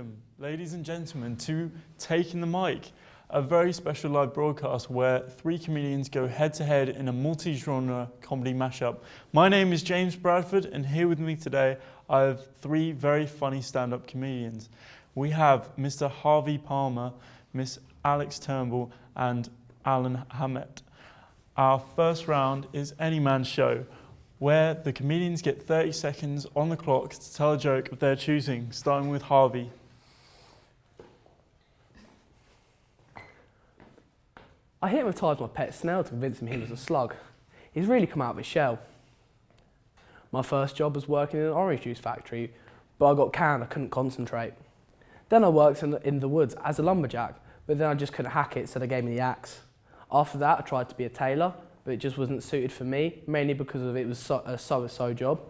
welcome, ladies and gentlemen, to Taking the Mic, a very special live broadcast where three comedians go head-to-head in a multi-genre comedy mashup. My name is James Bradford, and here with me today I have three very funny stand-up comedians. We have Mr. Harvey Palmer, Miss Alex Turnbull, and Alan Hammett. Our first round is Any Man's Show, where the comedians get 30 seconds on the clock to tell a joke of their choosing, starting with Harvey. I hypnotised my pet snail to convince him he was a slug. He's really come out of his shell. My first job was working in an orange juice factory, but I got canned, I couldn't concentrate. Then I worked in the woods as a lumberjack, but then I just couldn't hack it, so they gave me the axe. After that, I tried to be a tailor, but it just wasn't suited for me, mainly because it was a so-and-so job.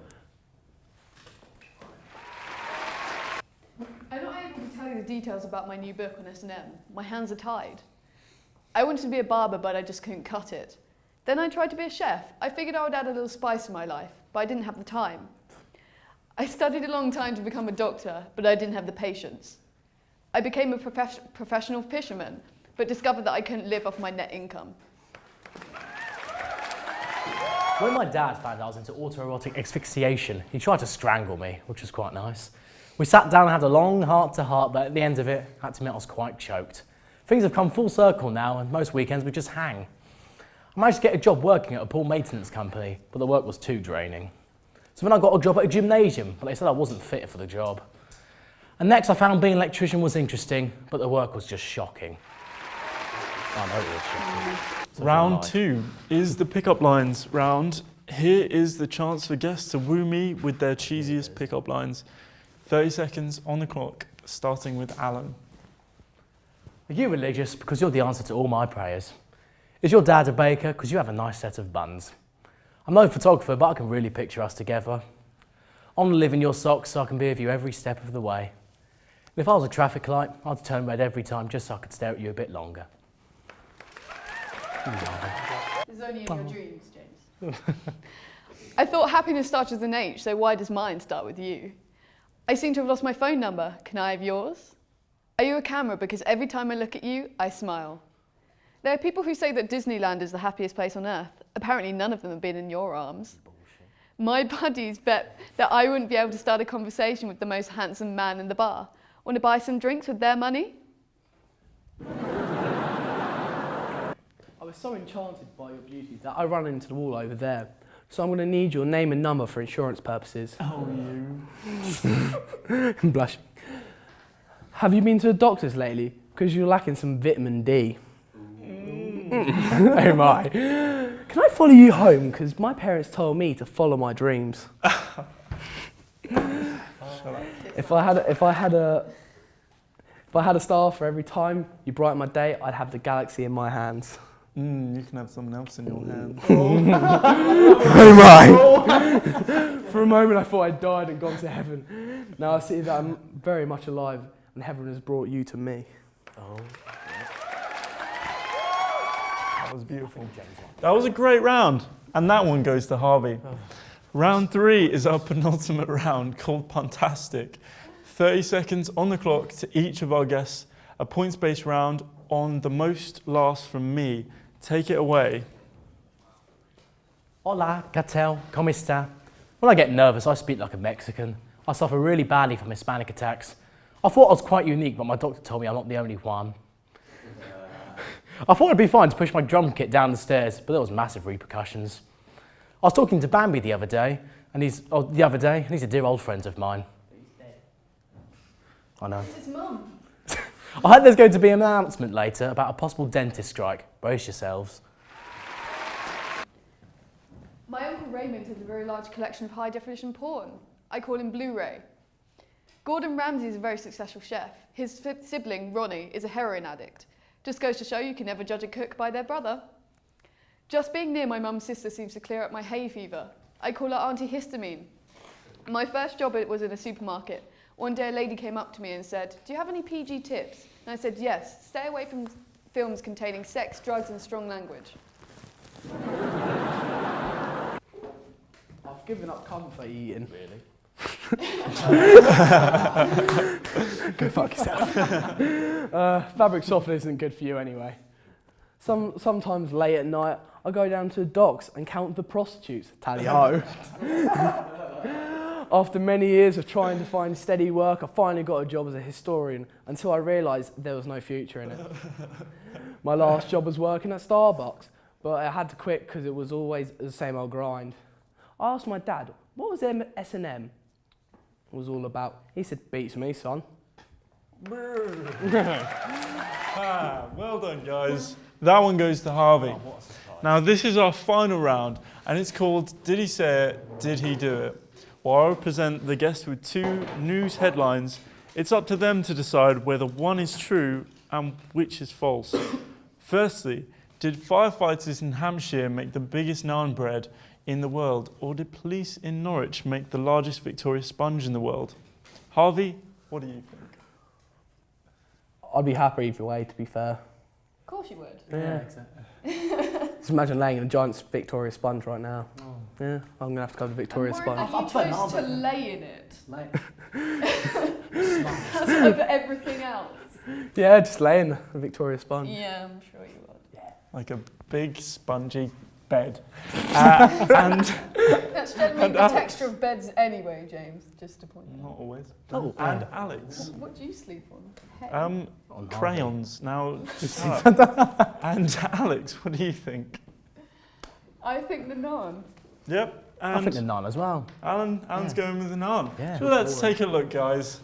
I'm not able to tell you the details about my new book on S&M. My hands are tied. I wanted to be a barber, but I just couldn't cut it. Then I tried to be a chef. I figured I would add a little spice in my life, but I didn't have the time. I studied a long time to become a doctor, but I didn't have the patience. I became a professional fisherman, but discovered that I couldn't live off my net income. When my dad found I was into autoerotic asphyxiation, he tried to strangle me, which was quite nice. We sat down and had a long heart-to-heart, but at the end of it, I had to admit I was quite choked. Things have come full circle now, and most weekends we just hang. I managed to get a job working at a pool maintenance company, but the work was too draining. So then I got a job at a gymnasium, but they said I wasn't fit for the job. And next I found being an electrician was interesting, but the work was just shocking. I know it was shocking. Round two is the pickup lines round. Here is the chance for guests to woo me with their cheesiest pickup lines. 30 seconds on the clock, starting with Alan. Are you religious? Because you're the answer to all my prayers. Is your dad a baker? Because you have a nice set of buns. I'm no photographer, but I can really picture us together. I want to live in your socks so I can be with you every step of the way. And if I was a traffic light, I'd turn red every time just so I could stare at you a bit longer. It's only in your dreams, James. I thought happiness starts with an H, so why does mine start with you? I seem to have lost my phone number. Can I have yours? Are you a camera? Because every time I look at you, I smile. There are people who say that Disneyland is the happiest place on earth. Apparently none of them have been in your arms. My buddies bet that I wouldn't be able to start a conversation with the most handsome man in the bar. Want to buy some drinks with their money? I was so enchanted by your beauty that I ran into the wall over there. So I'm going to need your name and number for insurance purposes. Oh, you. I'm blushing. Have you been to the doctors lately? Because you're lacking some vitamin D. Oh my. Can I follow you home? Because my parents told me to follow my dreams. If I had a star for every time you brighten my day, I'd have the galaxy in my hands. You can have someone else in your hands. Oh my! For a moment I thought I'd died and gone to heaven. Now I see that I'm very much alive and heaven has brought you to me. Oh. That was beautiful. That was a great round. And that one goes to Harvey. Round three is our penultimate round called Puntastic. 30 seconds on the clock to each of our guests. A points-based round on the most laughs from me. Take it away. Hola, ¿qué tal? ¿Cómo está? When I get nervous, I speak like a Mexican. I suffer really badly from Hispanic attacks. I thought I was quite unique, but my doctor told me I'm not the only one. I thought it'd be fine to push my drum kit down the stairs, but there was massive repercussions. I was talking to Bambi the other day, and he's a dear old friend of mine. He's dead. I know. It's his mum. I heard there's going to be an announcement later about a possible dentist strike. Brace yourselves. My Uncle Raymond has a very large collection of high-definition porn. I call him Blu-ray. Gordon Ramsay is a very successful chef. His sibling, Ronnie, is a heroin addict. Just goes to show you can never judge a cook by their brother. Just being near my mum's sister seems to clear up my hay fever. I call her Auntie Histamine. My first job was in a supermarket. One day a lady came up to me and said, "Do you have any PG tips?" And I said, "Yes, stay away from films containing sex, drugs and strong language." I've given up comfort eating. Really? Go fuck yourself. Fabric softener isn't good for you anyway. Sometimes late at night, I go down to the docks and count the prostitutes. Tally-ho. After many years of trying to find steady work, I finally got a job as a historian until I realised there was no future in it. My last job was working at Starbucks, but I had to quit because it was always the same old grind. I asked my dad, what was S&M was all about? He said, beats me, son. Well done, guys. That one goes to Harvey. Now, this is our final round, and it's called Did He Say It? Did He Do It? Well, I'll present the guest with 2 news headlines. It's up to them to decide whether one is true and which is false. Firstly, did firefighters in Hampshire make the biggest naan bread in the world, or did police in Norwich make the largest Victoria sponge in the world? Harvey, what do you think? I'd be happy either way, to be fair. Of course you would. Yeah. Exactly. Just imagine laying in a giant Victoria sponge right now. Oh. Yeah, I'm going to have to go to Victoria And sponge. why I'll did put you an choose to oven. lay in it? Mate. That's over everything else. Yeah, just lay in the Victoria sponge. Yeah, I'm sure you would. Like a big spongy bed. And That's generally And the Alex. texture of beds anyway, James, just to point out. not always. Oh, And Alex. What do you sleep on? Hay? On Crayons. Now, shut up. And Alex, what do you think? I think the naan. Yep. I And think the naan as well. Alan's going with the naan. Yeah. So let's take a look, guys.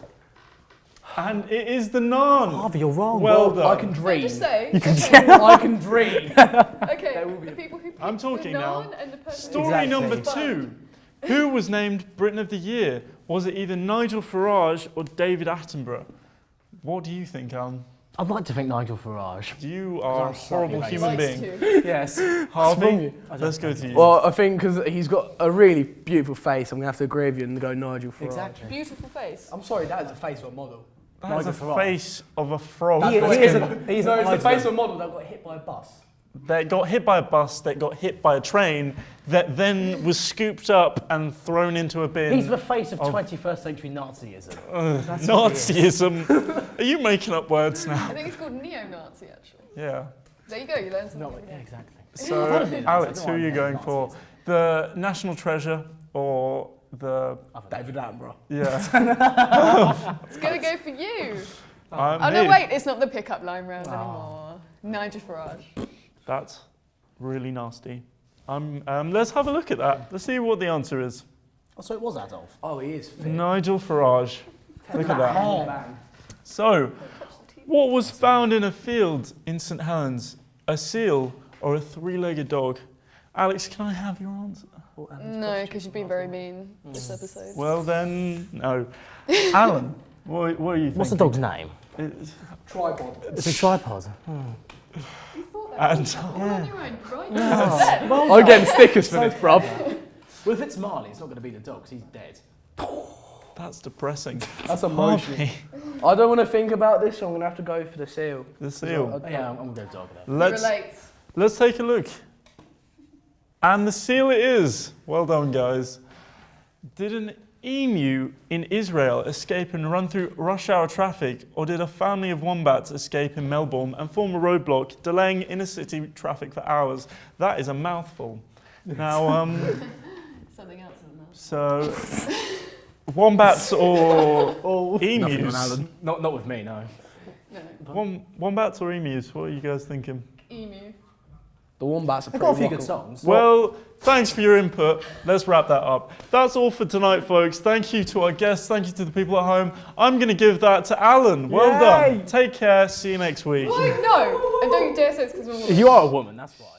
And it is the naan. Harvey, you're wrong. Well done. I can Can I dream. just say? I can dream. Okay, There will be the people who picked I'm talking the now. naan and the person Story Exactly. number 2. Who was named Britain of the Year? Was it either Nigel Farage or David Attenborough? What do you think, Alan? I'd like to think Nigel Farage. You are a I'm slightly horrible racist. human likes being. to. Yes. Harvey, let's go to you. Well, I think because he's got a really beautiful face, I'm going to have to agree with you and go Nigel Farage. Exactly. Beautiful face. I'm sorry, that is a face of a model. That is a Nigel Farage. face of a frog. He is a No, it's the face of a model that got hit by a bus. That got hit by a bus, that got hit by a train, that then was scooped up and thrown into a bin. He's the face of 21st century Nazism. That's what he is. Nazism. Are you making up words I now? think it's called neo-Nazi, actually. Yeah. There you go, you learned something. No, again. yeah, exactly. So, Alex, who are you going Nazis. for? The national treasure or the... David Attenborough. Yeah. It's going to go for you. I'm Oh, no, me. wait, it's not the pickup line round anymore. Nigel Farage. That's really nasty. Let's have a look at that. Let's see what the answer is. Oh, so it was Adolf. Oh, he is fit. Nigel Farage. Look at that. Bang. So, what was found in a field in St Helens? A seal or a 3-legged dog? Alex, can I have your answer? No, because you've been very mean this episode. Well then, no. Alan, what are you thinking? What's the dog's name? It's- Tripod. It's a tripod. You thought that And was all on your own, right? I'm getting stickers for this, bruv. Well, if it's Marley, it's not going to be the dog, 'cause he's dead. that's depressing. That's emotional. Harvey, I don't want to think about this, so I'm going to have to go for the seal. the seal. Yeah, I'm going to go dog then. Relates. Let's take a look. And the seal it is. Well done, guys. Did an emu in Israel escape and run through rush hour traffic, or did a family of wombats escape in Melbourne and form a roadblock, delaying inner city traffic for hours? That is a mouthful. Now, Something else isn't that? so wombats or Nothing on emus? Alan. Not with me, no. No. Wombats or emus? What are you guys thinking? Emu. The wombats are They've pretty got a few good rockable. songs. Well, thanks for your input. Let's wrap that up. That's all for tonight, folks. Thank you to our guests. Thank you to the people at home. I'm going to give that to Alan. Well Yay! done. Take care. See you next week. Why? No! And don't you dare say it's because we're You are a woman, that's why.